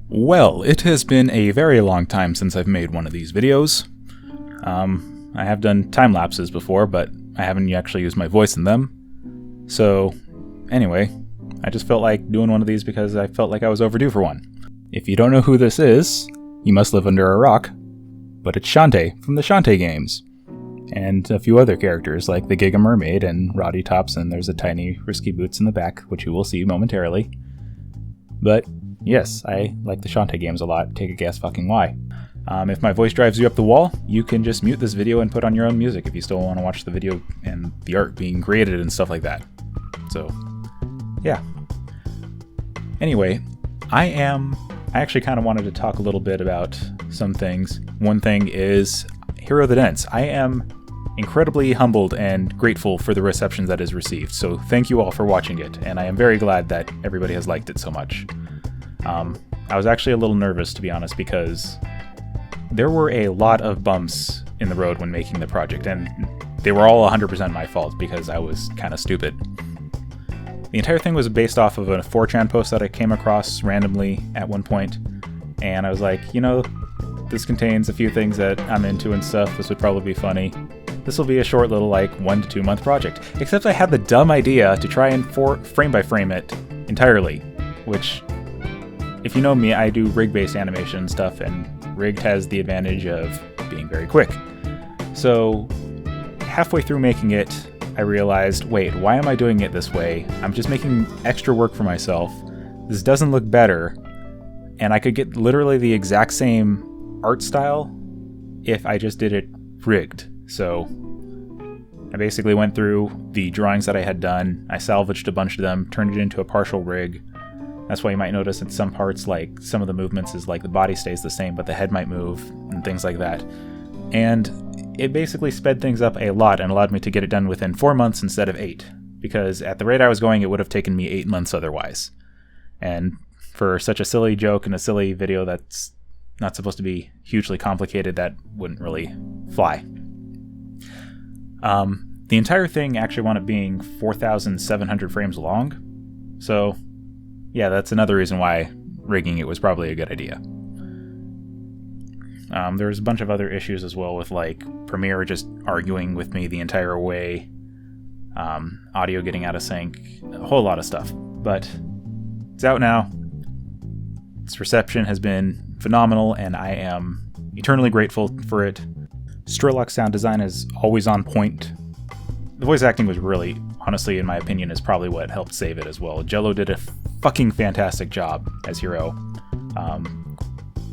Well, it has been a very long time since I've made one of these videos. I have done time lapses before, but I haven't actually used my voice in them. So, anyway, I just felt like doing one of these because I felt like I was overdue for one. If you don't know who this is, you must live under a rock, but it's Shantae from the Shantae games. And a few other characters like the Giga Mermaid and Roddy Tops, and there's a tiny Risky Boots in the back, which you will see momentarily. But yes, I like the Shantae games a lot. Take a guess fucking why. If my voice drives you up the wall, you can just mute this video and put on your own music if you still want to watch the video and the art being created and stuff like that. So, yeah. Anyway, I actually kind of wanted to talk a little bit about some things. One thing is Hero the Dance. I am incredibly humbled and grateful for the reception that is received, so thank you all for watching it, and I am very glad that everybody has liked it so much. I was actually a little nervous, to be honest, because there were a lot of bumps in the road when making the project, and they were all 100% my fault because I was kind of stupid. The entire thing was based off of a 4chan post that I came across randomly at one point, and I was like, you know, this contains a few things that I'm into and stuff, this would probably be funny. This will be a short little, 1 to 2 month project. Except I had the dumb idea to try and frame by frame it entirely, which, if you know me, I do rig-based animation stuff, and rigged has the advantage of being very quick. So, halfway through making it, I realized, wait, why am I doing it this way? I'm just making extra work for myself. This doesn't look better, and I could get literally the exact same art style if I just did it rigged. So I basically went through the drawings that I had done, I salvaged a bunch of them, turned it into a partial rig. That's why you might notice in some parts, some of the movements is the body stays the same, but the head might move, and things like that. And it basically sped things up a lot and allowed me to get it done within 4 months instead of 8, because at the rate I was going, it would have taken me 8 months otherwise. And for such a silly joke and a silly video that's not supposed to be hugely complicated, that wouldn't really fly. The entire thing actually wound up being 4,700 frames long, so yeah, that's another reason why rigging it was probably a good idea. There was a bunch of other issues as well with Premiere just arguing with me the entire way, audio getting out of sync, a whole lot of stuff, but it's out now. Its reception has been phenomenal, and I am eternally grateful for it. Strelok sound design is always on point. The voice acting was really, honestly, in my opinion, is probably what helped save it as well. Jello did a fucking fantastic job as Hero.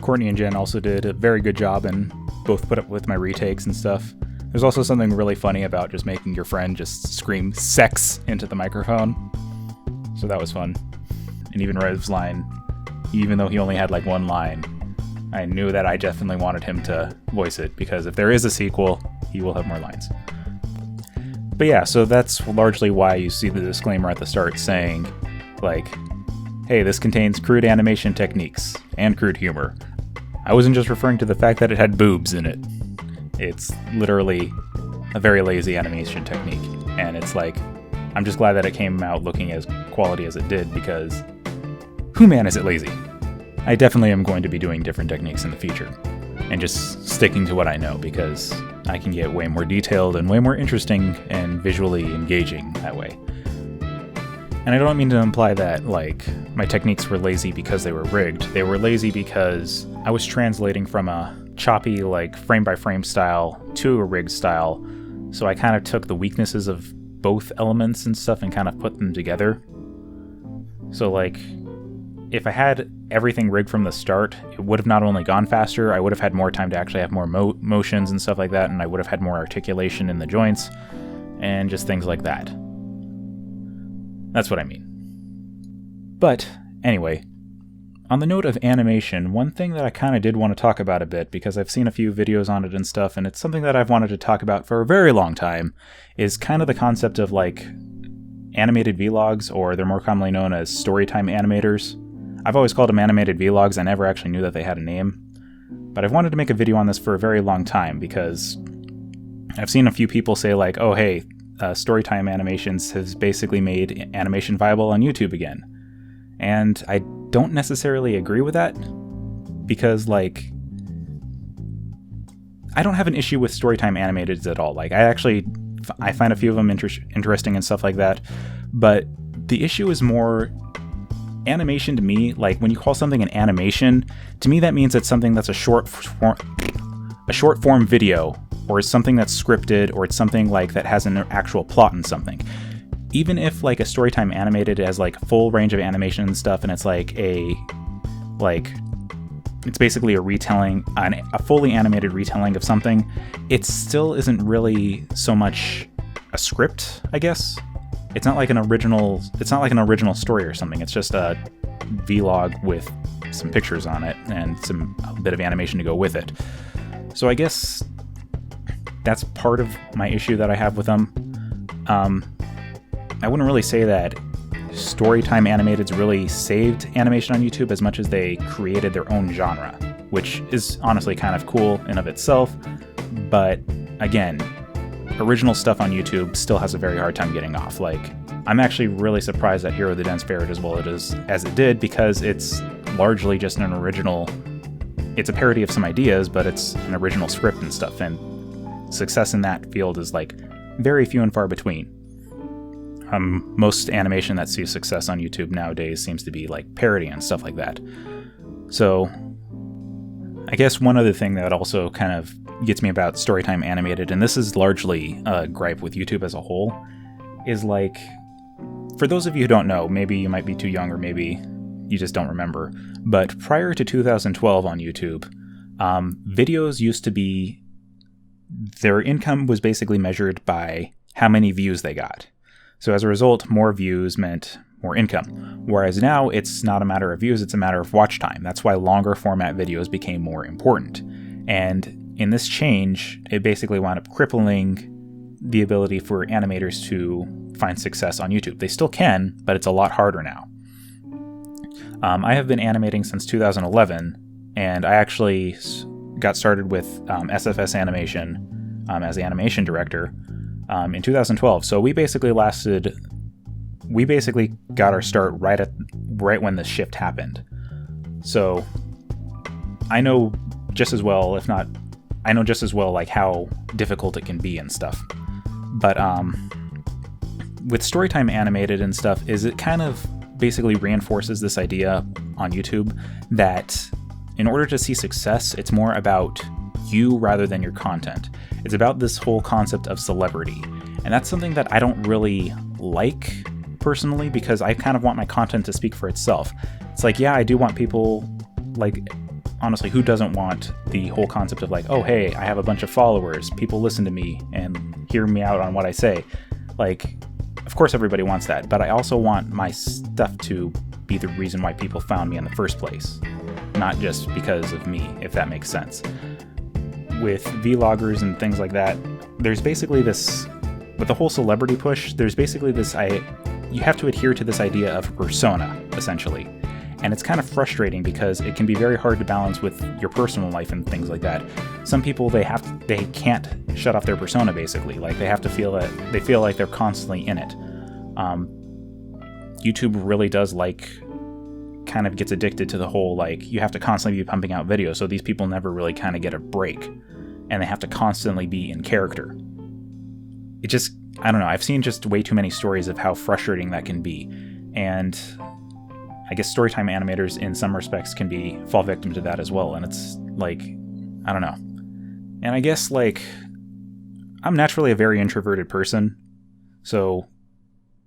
Courtney and Jen also did a very good job and both put up with my retakes and stuff. There's also something really funny about just making your friend just scream sex into the microphone. So that was fun. And even Rev's line, even though he only had one line, I knew that I definitely wanted him to voice it, because if there is a sequel, he will have more lines. But yeah, so that's largely why you see the disclaimer at the start saying, hey, this contains crude animation techniques and crude humor. I wasn't just referring to the fact that it had boobs in it. It's literally a very lazy animation technique, and it's I'm just glad that it came out looking as quality as it did, because who man is it lazy? I definitely am going to be doing different techniques in the future, and just sticking to what I know, because I can get way more detailed and way more interesting and visually engaging that way. And I don't mean to imply that, my techniques were lazy because they were rigged. They were lazy because I was translating from a choppy, frame-by-frame style to a rigged style, so I kind of took the weaknesses of both elements and stuff and kind of put them together. So, if I had everything rigged from the start, it would have not only gone faster, I would have had more time to actually have more motions and stuff like that, and I would have had more articulation in the joints, and just things like that. That's what I mean. But, anyway, on the note of animation, one thing that I kind of did want to talk about a bit, because I've seen a few videos on it and stuff, and it's something that I've wanted to talk about for a very long time, is kind of the concept of, animated vlogs, or they're more commonly known as Storytime Animators. I've always called them animated vlogs, I never actually knew that they had a name. But I've wanted to make a video on this for a very long time, because I've seen a few people say oh hey, Storytime Animations has basically made animation viable on YouTube again. And I don't necessarily agree with that, because like I don't have an issue with Storytime Animateds at all. Like I find a few of them interesting and stuff like that, but the issue is more animation to me. Like when you call something an animation, to me that means it's something that's a short form video, or it's something that's scripted, or it's something like that has an actual plot in something. Even if like a Storytime Animated has like full range of animation and stuff, and it's like it's basically a retelling, a fully animated retelling of something, it still isn't really so much a script, I guess. It's not like an original story or something. It's just a vlog with some pictures on it and a bit of animation to go with it. So I guess that's part of my issue that I have with them. I wouldn't really say that Storytime Animateds really saved animation on YouTube as much as they created their own genre, which is honestly kind of cool in of itself. But again, original stuff on YouTube still has a very hard time getting off. Like, I'm actually really surprised that Hero the Dense fared as well as it did, because it's largely just an original. It's a parody of some ideas, but it's an original script and stuff, and success in that field is like very few and far between. Most animation that sees success on YouTube nowadays seems to be like parody and stuff like that. So I guess one other thing that also kind of gets me about Storytime Animated, and this is largely a gripe with YouTube as a whole, is like, for those of you who don't know, maybe you might be too young or maybe you just don't remember, but prior to 2012 on YouTube, videos used to be, their income was basically measured by how many views they got. So as a result, more views meant more income. Whereas now it's not a matter of views, it's a matter of watch time. That's why longer format videos became more important. And in this change, it basically wound up crippling the ability for animators to find success on YouTube. They still can, but it's a lot harder now. I have been animating since 2011, and I actually got started with SFS Animation as the animation director in 2012. So we basically got our start right when the shift happened. So I know just as well, like how difficult it can be and stuff. But with Storytime Animated and stuff, is it kind of basically reinforces this idea on YouTube that in order to see success, it's more about you rather than your content. It's about this whole concept of celebrity. And that's something that I don't really like personally, because I kind of want my content to speak for itself. It's like, yeah, I do want people, like, honestly, who doesn't want the whole concept of like, oh, hey, I have a bunch of followers, people listen to me and hear me out on what I say. Like, of course everybody wants that, but I also want my stuff to be the reason why people found me in the first place, not just because of me, if that makes sense. With vloggers and things like that, there's basically this, with the whole celebrity push, there's basically this, you have to adhere to this idea of persona, essentially. And it's kind of frustrating because it can be very hard to balance with your personal life and things like that. Some people, they can't shut off their persona, basically. Like, they have to feel like they're constantly in it. YouTube really does kind of gets addicted to the whole, like, you have to constantly be pumping out videos, so these people never really kind of get a break, and they have to constantly be in character. It just, I don't know, I've seen just way too many stories of how frustrating that can be, and I guess Storytime Animators in some respects can fall victim to that as well, and it's like, I don't know. And I guess, like, I'm naturally a very introverted person, so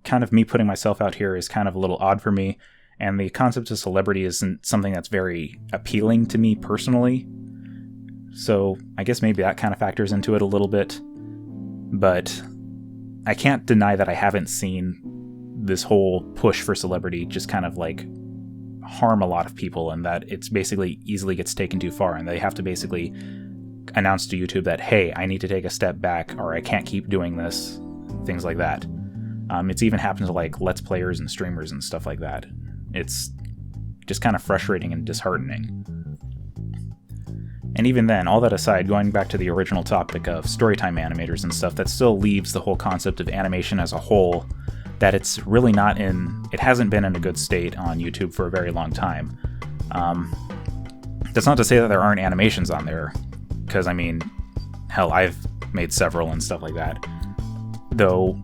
kind of me putting myself out here is kind of a little odd for me, and the concept of celebrity isn't something that's very appealing to me personally. So I guess maybe that kind of factors into it a little bit. But I can't deny that I haven't seen this whole push for celebrity just kind of like harm a lot of people, and that it's basically easily gets taken too far, and they have to basically announce to YouTube that, hey, I need to take a step back, or I can't keep doing this, things like that. It's even happened to like Let's Players and streamers and stuff like that. It's just kind of frustrating and disheartening. And even then, all that aside, going back to the original topic of Storytime Animators and stuff, that still leaves the whole concept of animation as a whole that it's really not it hasn't been in a good state on YouTube for a very long time. That's not to say that there aren't animations on there, because I mean, hell, I've made several and stuff like that. Though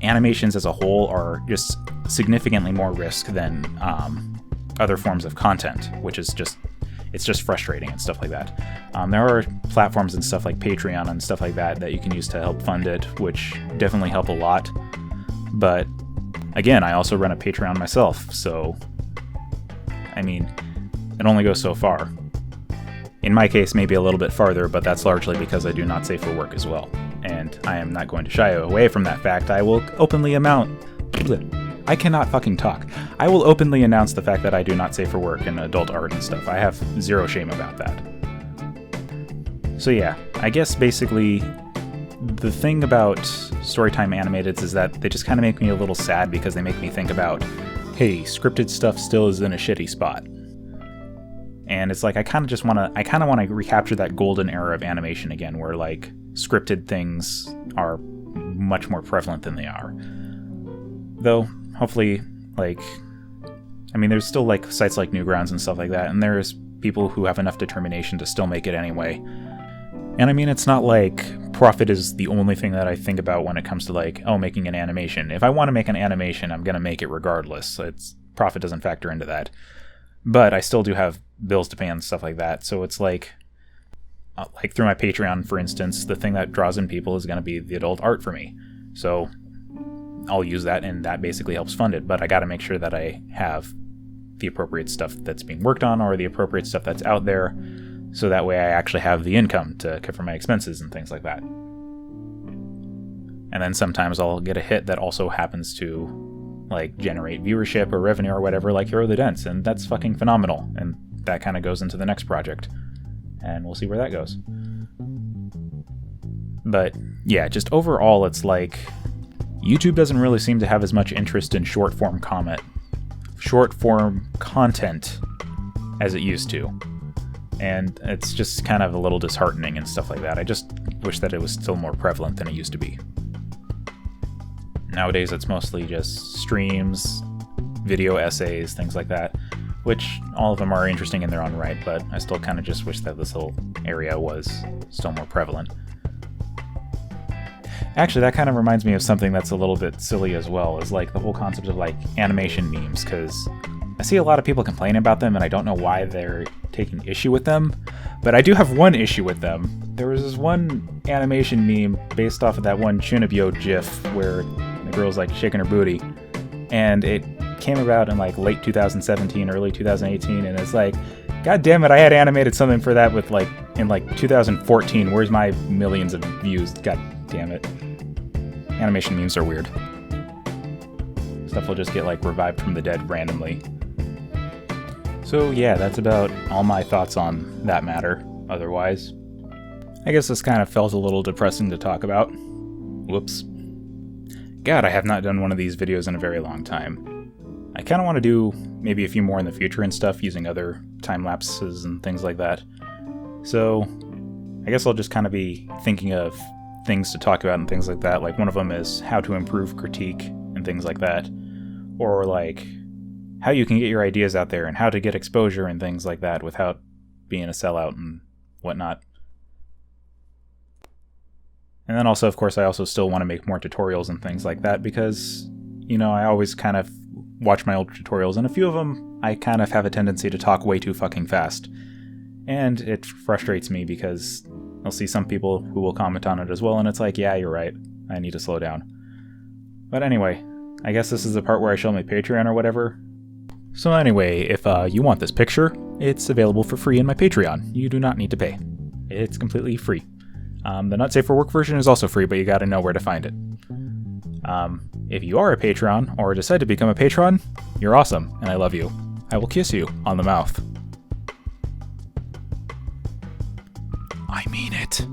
animations as a whole are just significantly more risk than other forms of content, which is just frustrating and stuff like that. There are platforms and stuff like Patreon and stuff like that you can use to help fund it, which definitely help a lot. But again, I also run a Patreon myself, so I mean, it only goes so far. In my case, maybe a little bit farther, but that's largely because I do not save for work as well. And I am not going to shy away from that fact. I will openly I cannot fucking talk. I will openly announce the fact that I do not save for work in adult art and stuff. I have zero shame about that. So yeah, I guess basically the thing about Storytime Animateds is that they just kind of make me a little sad, because they make me think about, hey, scripted stuff still is in a shitty spot. And it's like I kind of want to recapture that golden era of animation again, where like scripted things are much more prevalent than they are. Though, hopefully, like, I mean, there's still like sites like Newgrounds and stuff like that, and there's people who have enough determination to still make it anyway. And I mean, it's not like profit is the only thing that I think about when it comes to like, oh, making an animation. If I want to make an animation, I'm gonna make it regardless. Profit doesn't factor into that. But I still do have bills to pay and stuff like that. So it's like through my Patreon, for instance, the thing that draws in people is going to be the adult art for me. So I'll use that, and that basically helps fund it. But I got to make sure that I have the appropriate stuff that's being worked on, or the appropriate stuff that's out there, so that way I actually have the income to cover my expenses and things like that. And then sometimes I'll get a hit that also happens to like generate viewership or revenue or whatever, like Hero the Dents, and that's fucking phenomenal. And that kind of goes into the next project, and we'll see where that goes. But yeah, just overall, it's like YouTube doesn't really seem to have as much interest in short form content as it used to, and it's just kind of a little disheartening and stuff like that. I just wish that it was still more prevalent than it used to be. Nowadays, it's mostly just streams, video essays, things like that, which all of them are interesting in their own right, but I still kind of just wish that this whole area was still more prevalent. Actually, that kind of reminds me of something that's a little bit silly as well, is like the whole concept of like animation memes, because I see a lot of people complaining about them, and I don't know why they're taking issue with them, but I do have one issue with them. There was this one animation meme based off of that one Chunibyo GIF where the girl's like shaking her booty, and it came about in like late 2017, early 2018, and it's like, god damn it, I had animated something for that with like in like 2014. Where's my millions of views? God damn it. Animation memes are weird. Stuff will just get like revived from the dead randomly. So yeah, that's about all my thoughts on that matter. Otherwise, I guess this kind of felt a little depressing to talk about. Whoops. God, I have not done one of these videos in a very long time. I kind of want to do maybe a few more in the future and stuff, using other time lapses and things like that. So I guess I'll just kind of be thinking of things to talk about and things like that. Like one of them is how to improve critique and things like that. Or like how you can get your ideas out there and how to get exposure and things like that without being a sellout and whatnot. And then also, of course, I also still want to make more tutorials and things like that because, you know, I always kind of watch my old tutorials, and a few of them I kind of have a tendency to talk way too fucking fast. And it frustrates me because I'll see some people who will comment on it as well, and it's like, yeah, you're right, I need to slow down. But anyway, I guess this is the part where I show my Patreon or whatever. So anyway, if you want this picture, it's available for free in my Patreon. You do not need to pay. It's completely free. The Not Safe for Work version is also free, but you gotta know where to find it. If you are a patron, or decide to become a patron, you're awesome, and I love you. I will kiss you on the mouth. I mean it.